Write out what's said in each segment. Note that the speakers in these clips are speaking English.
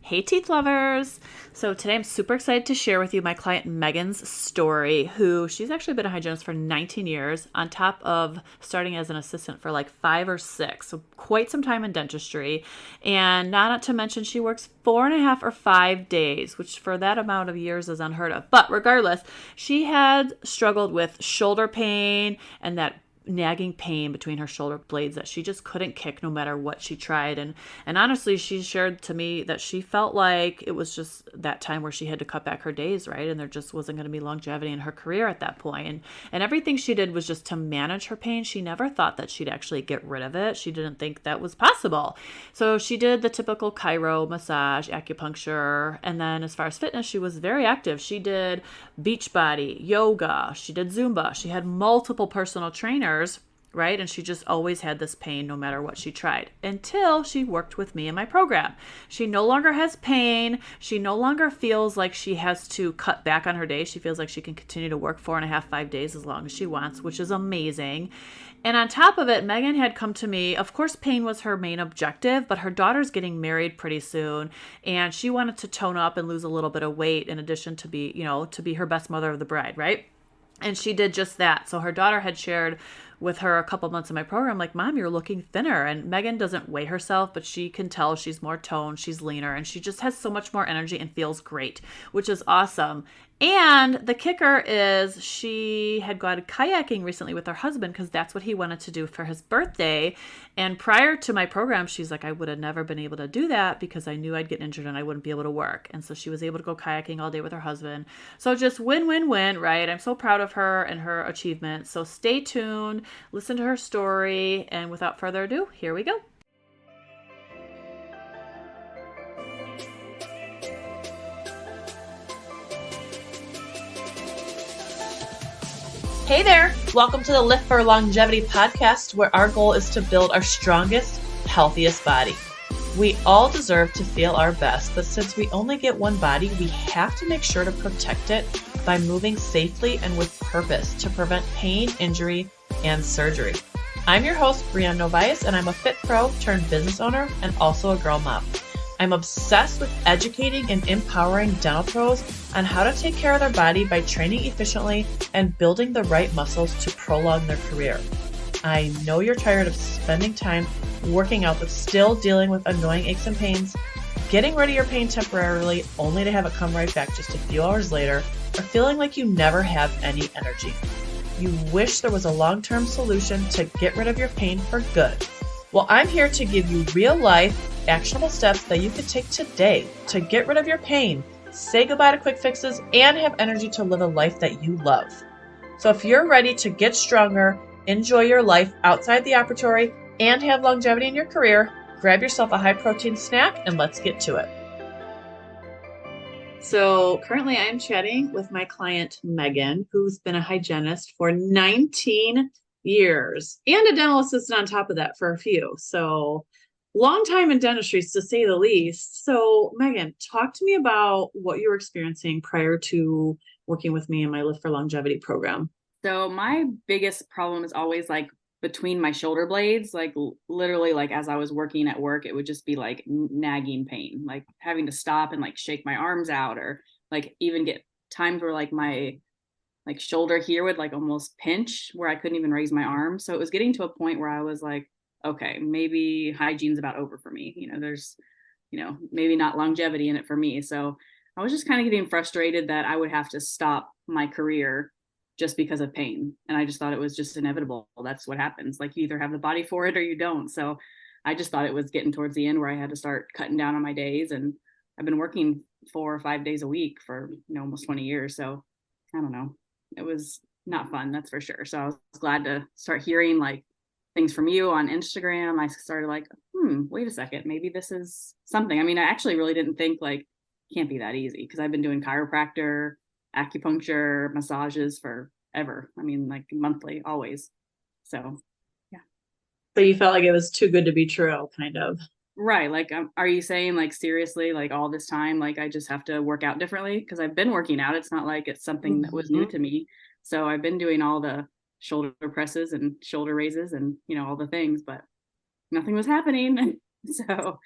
Hey, teeth lovers. So today I'm super excited to share with you my client Megan's story, who she's actually been a hygienist for 19 years on top of starting as an assistant for like 5 or 6. So quite some time in dentistry. And not to mention she works 4.5 or 5 days, which for that amount of years is unheard of. But regardless, she had struggled with shoulder pain and that nagging pain between her shoulder blades that she just couldn't kick no matter what she tried. And honestly, she shared to me that she felt like it was just that time where she had to cut back her days, right? And there just wasn't going to be longevity in her career at that point. And everything she did was just to manage her pain. She never thought that she'd actually get rid of it. She didn't think that was possible. So she did the typical chiro, massage, acupuncture, and then as far as fitness, she was very active. She did Beachbody, yoga, she did Zumba. She had multiple personal trainers, right? And she just always had this pain no matter what she tried until she worked with me in my program. She no longer has pain. She no longer feels like she has to cut back on her day. She feels like she can continue to work 4.5, 5 days as long as she wants, which is amazing. And on top of it, Megan had come to me. Of course, pain was her main objective, but her daughter's getting married pretty soon, and she wanted to tone up and lose a little bit of weight in addition to be, to be her best mother of the bride, right? And she did just that. So her daughter had shared with her a couple months in my program, like, Mom, you're looking thinner. And Megan doesn't weigh herself, but she can tell she's more toned, she's leaner, and she just has so much more energy and feels great, which is awesome. And the kicker is she had gone kayaking recently with her husband because that's what he wanted to do for his birthday. And prior to my program, she's like, I would have never been able to do that because I knew I'd get injured and I wouldn't be able to work. And so she was able to go kayaking all day with her husband. So just win, win, win, right? I'm so proud of her and her achievements. So stay tuned, listen to her story. And without further ado, here we go. Hey there! Welcome to the Lift for Longevity podcast, where our goal is to build our strongest, healthiest body. We all deserve to feel our best, but since we only get one body, we have to make sure to protect it by moving safely and with purpose to prevent pain, injury, and surgery. I'm your host, Brianne, and I'm a fit pro turned business owner and also a girl mom. I'm obsessed with educating and empowering dental pros on how to take care of their body by training efficiently and building the right muscles to prolong their career. I know you're tired of spending time working out but still dealing with annoying aches and pains, getting rid of your pain temporarily only to have it come right back just a few hours later, or feeling like you never have any energy. You wish there was a long-term solution to get rid of your pain for good. Well, I'm here to give you real-life, actionable steps that you can take today to get rid of your pain, say goodbye to quick fixes, and have energy to live a life that you love. So if you're ready to get stronger, enjoy your life outside the operatory, and have longevity in your career, grab yourself a high-protein snack and let's get to it. So currently I'm chatting with my client, Megan, who's been a hygienist for 19 years and a dental assistant on top of that for a few. So long time in dentistry, to say the least. So Megan, talk to me about what you were experiencing prior to working with me in my Lift for Longevity program. So my biggest problem is always like between my shoulder blades, like literally like as I was working at work, it would just be like nagging pain, like having to stop and like shake my arms out, or like even get times where like my like shoulder here would like almost pinch where I couldn't even raise my arm. So it was getting to a point where I was like, okay, maybe hygiene's about over for me. There's, maybe not longevity in it for me. So I was just kind of getting frustrated that I would have to stop my career just because of pain. And I just thought it was just inevitable. That's what happens. Like you either have the body for it or you don't. So I just thought it was getting towards the end where I had to start cutting down on my days. And I've been working 4 or 5 days a week for, almost 20 years. So I don't know. It was not fun, that's for sure. So I was glad to start hearing like things from you on Instagram. I started like, wait a second, maybe this is something. I mean, I actually really didn't think like, can't be that easy because I've been doing chiropractor, acupuncture, massages forever. I mean, like monthly, always. So, yeah. So you felt like it was too good to be true, kind of. Right. Like, are you saying like, seriously, like all this time, like I just have to work out differently? Because I've been working out. It's not like it's something that was new to me. So I've been doing all the shoulder presses and shoulder raises and, all the things, but nothing was happening. So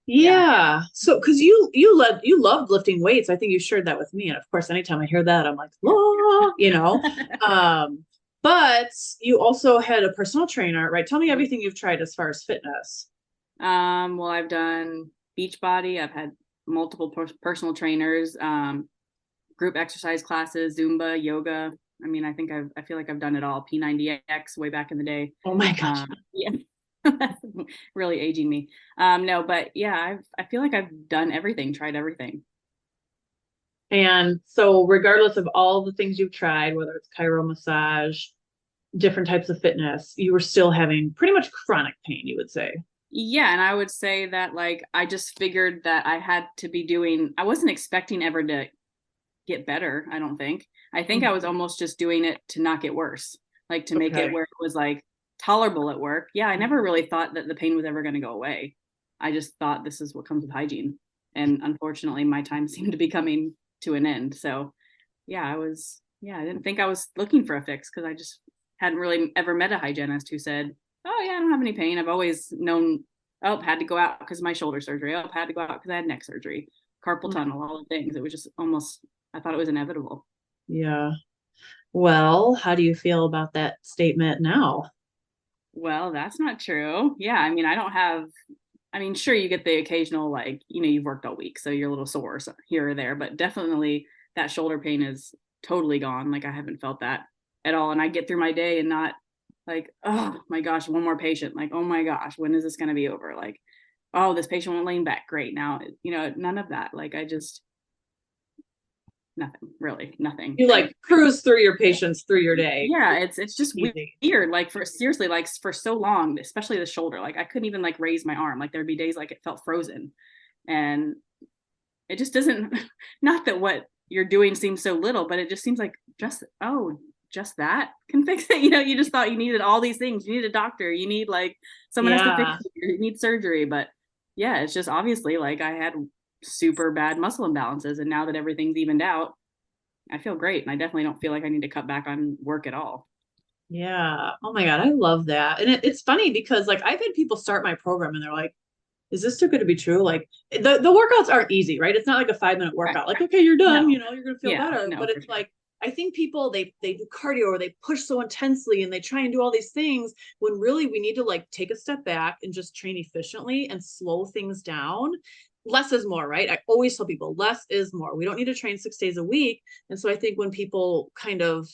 Yeah. So, because you loved lifting weights, I think you shared that with me, and of course, anytime I hear that, I'm like, Yeah. oh, Um, but you also had a personal trainer, right? Tell me everything you've tried as far as fitness. Well, I've done Beachbody. I've had multiple personal trainers, group exercise classes, Zumba, yoga. I mean, I feel like I've done it all. P90X way back in the day. Oh my gosh. Yeah, that's really aging me. No, but yeah, I feel like I've done everything, tried everything. And so, regardless of all the things you've tried, whether it's chiro massage, different types of fitness, you were still having pretty much chronic pain, you would say. Yeah, and I would say that like I just figured that I had to be doing. I wasn't expecting ever to get better, I don't think. I think I was almost just doing it to not get worse, like to make it Okay. where it was like tolerable at work. Yeah, I never really thought that the pain was ever going to go away. I just thought this is what comes with hygiene. And unfortunately, my time seemed to be coming to an end. So, yeah, I didn't think I was looking for a fix because I just hadn't really ever met a hygienist who said, "Oh, yeah, I don't have any pain." I've always known, oh, had to go out because of my shoulder surgery. Oh, had to go out because I had neck surgery, carpal tunnel, all the things. It was just almost, I thought it was inevitable. Yeah. Well, how do you feel about that statement now? Well, that's not true. Yeah, I mean, I don't have, I mean, sure, you get the occasional, like, you've worked all week, so you're a little sore here or there, but definitely that shoulder pain is totally gone. Like, I haven't felt that at all. And I get through my day and not like, oh my gosh, one more patient. Like, oh my gosh, when is this going to be over? Like, oh, this patient won't lean back. Great. Now, none of that. Like, I just, nothing, really, nothing. You like cruise through your patients through your day. Yeah, it's just Easy. weird. Like for seriously, like for so long, especially the shoulder, like I couldn't even like raise my arm. Like there'd be days like it felt frozen. And it just doesn't, not that what you're doing seems so little, but it just seems like just that can fix it. You just thought you needed all these things. You need a doctor, you need like someone has to fix Yeah. it, you need surgery. But yeah, it's just obviously like I had super bad muscle imbalances. And now that everything's evened out, I feel great. And I definitely don't feel like I need to cut back on work at all. Yeah. Oh my God. I love that. And it's funny because like I've had people start my program and they're like, is this too good to be true? Like the workouts aren't easy, right? It's not like a 5 minute Right. workout. Like, okay, you're done, No. you're gonna feel Yeah. better. No, But for it's sure. like I think people they do cardio or they push so intensely and they try and do all these things when really we need to like take a step back and just train efficiently and slow things down. Less is more, right? I always tell people less is more. We don't need to train 6 days a week. And so I think when people kind of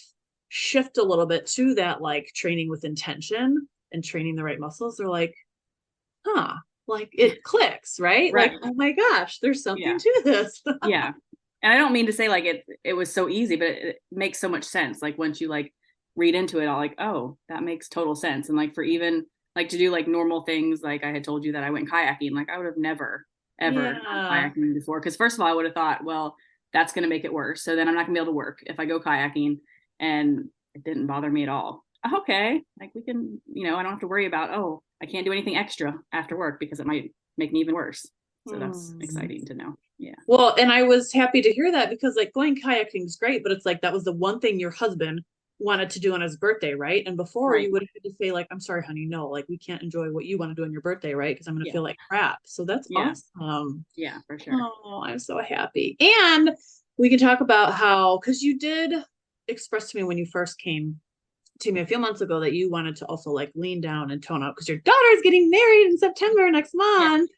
shift a little bit to that like training with intention and training the right muscles, they're like, huh, like it clicks, right? Like, Right. oh my gosh, there's something Yeah. to this. Yeah. And I don't mean to say like it was so easy, but it makes so much sense. Like once you like read into it all, like, oh, that makes total sense. And like for even like to do like normal things, like I had told you that I went kayaking, like I would have never ever gone Yeah. kayaking before. Cause first of all, I would have thought, well, that's gonna make it worse. So then I'm not gonna be able to work if I go kayaking. And it didn't bother me at all. Okay. Like we can, I don't have to worry about, oh, I can't do anything extra after work because it might make me even worse. So that's Hmm. exciting to know. Yeah. Well, and I was happy to hear that because like going kayaking is great, but it's like that was the one thing your husband wanted to do on his birthday, right? And before Right. you would have had to say like, I'm sorry, honey, no, like we can't enjoy what you want to do on your birthday, right? Because I'm going to Yeah. feel like crap. So that's Yeah. awesome. Yeah, for sure. Oh, I'm so happy. And we can talk about how, because you did express to me when you first came to me a few months ago that you wanted to also like lean down and tone up because your daughter's getting married in September next Yeah. month.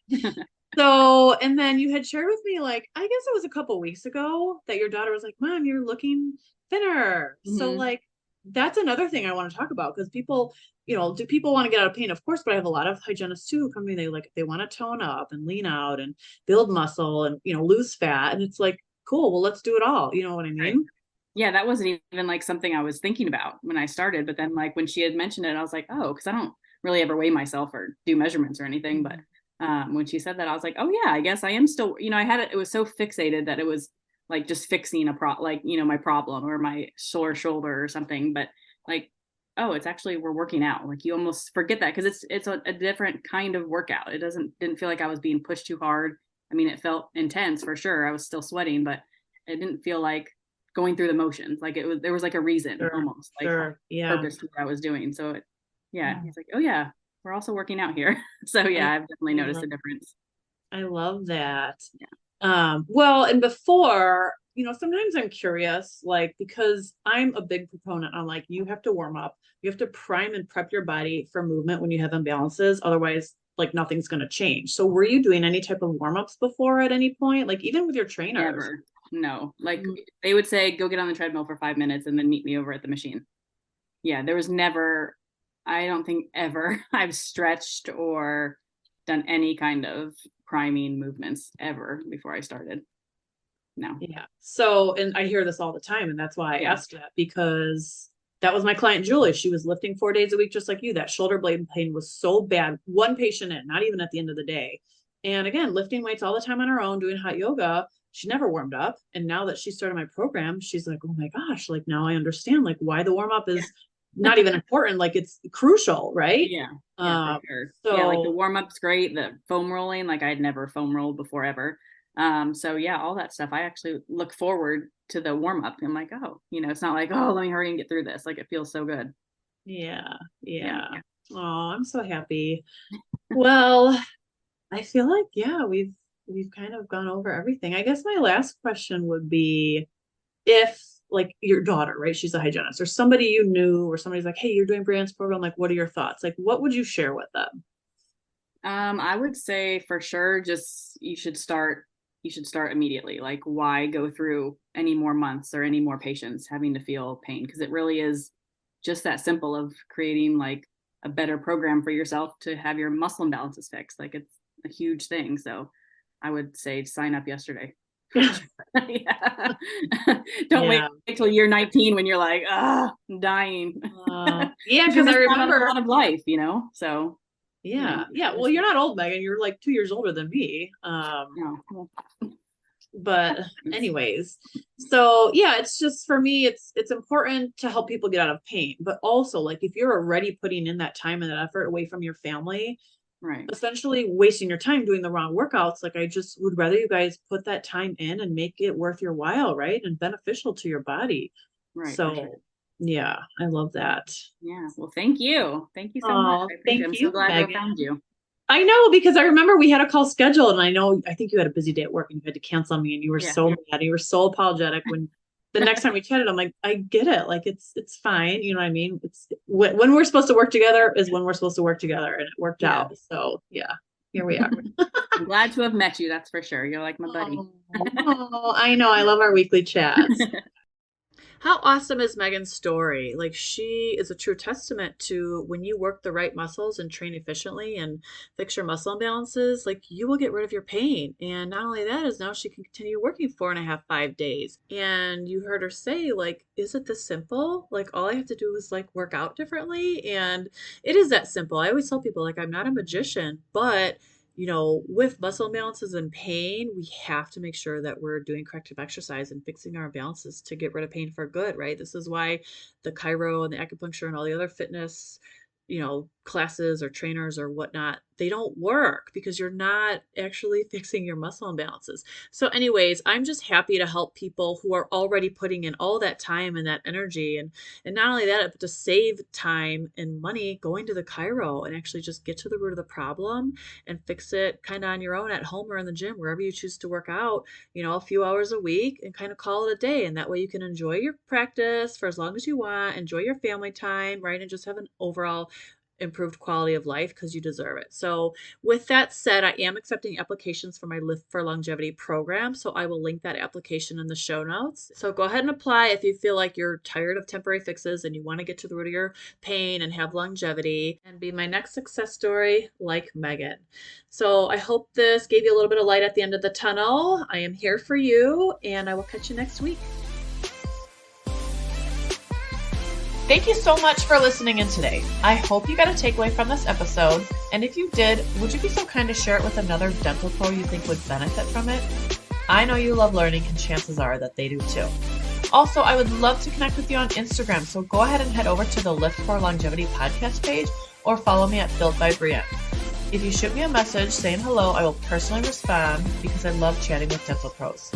So, and then you had shared with me, like, I guess it was a couple weeks ago that your daughter was like, Mom, you're looking thinner. So, Hmm. like, that's another thing I want to talk about because people, do people want to get out of pain? Of course, but I have a lot of hygienists too who come to me, they want to tone up and lean out and build muscle and, lose fat. And it's like, cool, well, let's do it all. You know what I Right. mean? Yeah, that wasn't even like something I was thinking about when I started. But then like when she had mentioned it, I was like, oh, because I don't really ever weigh myself or do measurements or anything. But when she said that, I was like, oh yeah, I guess I am still, I had it was so fixated that it was like just fixing like, my problem or my sore shoulder or something. But like, oh, it's actually we're working out. Like you almost forget that because it's a different kind of workout. It didn't feel like I was being pushed too hard. I mean, it felt intense for sure. I was still sweating, but it didn't feel like going through the motions. Like there was like a reason Sure, almost like sure. Yeah. purpose to what I was doing. So yeah, Yeah. he's like, oh yeah, we're also working out here. So I, yeah, I've definitely I noticed love a difference. I love that. Yeah. Well, and before, sometimes I'm curious, like, because I'm a big proponent on like, you have to warm up, you have to prime and prep your body for movement when you have imbalances. Otherwise, like nothing's going to change. So were you doing any type of warm ups before at any point? Like even with your trainers? Never. No. Like Mm. they would say, go get on the treadmill for 5 minutes and then meet me over at the machine. Yeah, there was never, I don't think ever I've stretched or done any kind of priming movements ever before I started. No. Yeah. So, and I hear this all the time, and that's why I Yeah. asked that, because that was my client Julie. She was lifting 4 days a week, just like you. That shoulder blade pain was so bad. One patient in, not even at the end of the day. And again, lifting weights all the time on her own, doing hot yoga. She never warmed up. And now that she started my program, she's like, oh my gosh, like now I understand like why the warm up Yeah. is not even important. Like it's crucial, right? Yeah. Yeah, for sure. So Yeah, like the warm up's great. The foam rolling, like I'd never foam rolled before ever. So yeah, all that stuff. I actually look forward to the warm up. I'm like, oh, it's not like, oh, let me hurry and get through this. Like it feels so good. yeah, Yeah. yeah. Oh, I'm so happy. Well, I feel like, yeah, we've kind of gone over everything. I guess my last question would be if like your daughter, right? She's a hygienist, or somebody you knew, or somebody's like, hey, you're doing Brianne's program. Like, what are your thoughts? Like, what would you share with them? I would say for sure, just you should start immediately. Like why go through any more months or any more patients having to feel pain? Because it really is just that simple of creating like a better program for yourself to have your muscle imbalances fixed. Like it's a huge thing. So I would say sign up yesterday. Yeah. Don't wait until you're 19 when you're like, I'm dying. Yeah, because I remember a lot of life, so yeah. Well, you're not old, Megan. You're like 2 years older than me. no. But anyways, so yeah, it's just for me, it's important to help people get out of pain, but also like if you're already putting in that time and that effort away from your family, Right. essentially wasting your time doing the wrong workouts. Like I just would rather you guys put that time in and make it worth your while, right? And beneficial to your body. Right. So Sure. yeah, I love that. Yeah. Well, thank you. Thank you so Oh, much. I appreciate it. I'm so glad Megan. I found you. I know, because I remember we had a call scheduled, and I think you had a busy day at work and you had to cancel on me, and you were so mad. You were so apologetic when the next time we chatted. I'm like, I get it. Like it's fine. You know what I mean? It's when we're supposed to work together is when we're supposed to work together, and it worked out. So yeah, here we are. I'm glad to have met you. That's for sure. You're like my buddy. Oh, I know. I love our weekly chats. How awesome is Megan's story? Like she is a true testament to when you work the right muscles and train efficiently and fix your muscle imbalances, like you will get rid of your pain. And not only that is now she can continue working 4.5, 5 days. And you heard her say, like, is it this simple? Like all I have to do is like work out differently. And it is that simple. I always tell people like, I'm not a magician, but with muscle imbalances and pain, we have to make sure that we're doing corrective exercise and fixing our imbalances to get rid of pain for good, right? This is why the chiro and the acupuncture and all the other fitness, classes or trainers or whatnot, they don't work because you're not actually fixing your muscle imbalances. So anyways, I'm just happy to help people who are already putting in all that time and that energy. And not only that, but to save time and money going to the chiro and actually just get to the root of the problem and fix it kind of on your own at home or in the gym, wherever you choose to work out, a few hours a week, and kind of call it a day. And that way you can enjoy your practice for as long as you want, enjoy your family time, right? And just have an overall improved quality of life because you deserve it. So with that said, I am accepting applications for my Lift for Longevity program. So I will link that application in the show notes. So go ahead and apply if you feel like you're tired of temporary fixes and you want to get to the root of your pain and have longevity and be my next success story like Megan. So I hope this gave you a little bit of light at the end of the tunnel. I am here for you, and I will catch you next week. Thank you so much for listening in today. I hope you got a takeaway from this episode. And if you did, would you be so kind to share it with another dental pro you think would benefit from it? I know you love learning, and chances are that they do too. Also, I would love to connect with you on Instagram, so go ahead and head over to the Lift for Longevity podcast page or follow me at Built by Brianne. If you shoot me a message saying hello, I will personally respond because I love chatting with dental pros.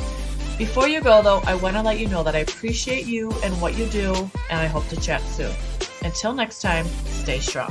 Before you go, though, I want to let you know that I appreciate you and what you do, and I hope to chat soon. Until next time, stay strong.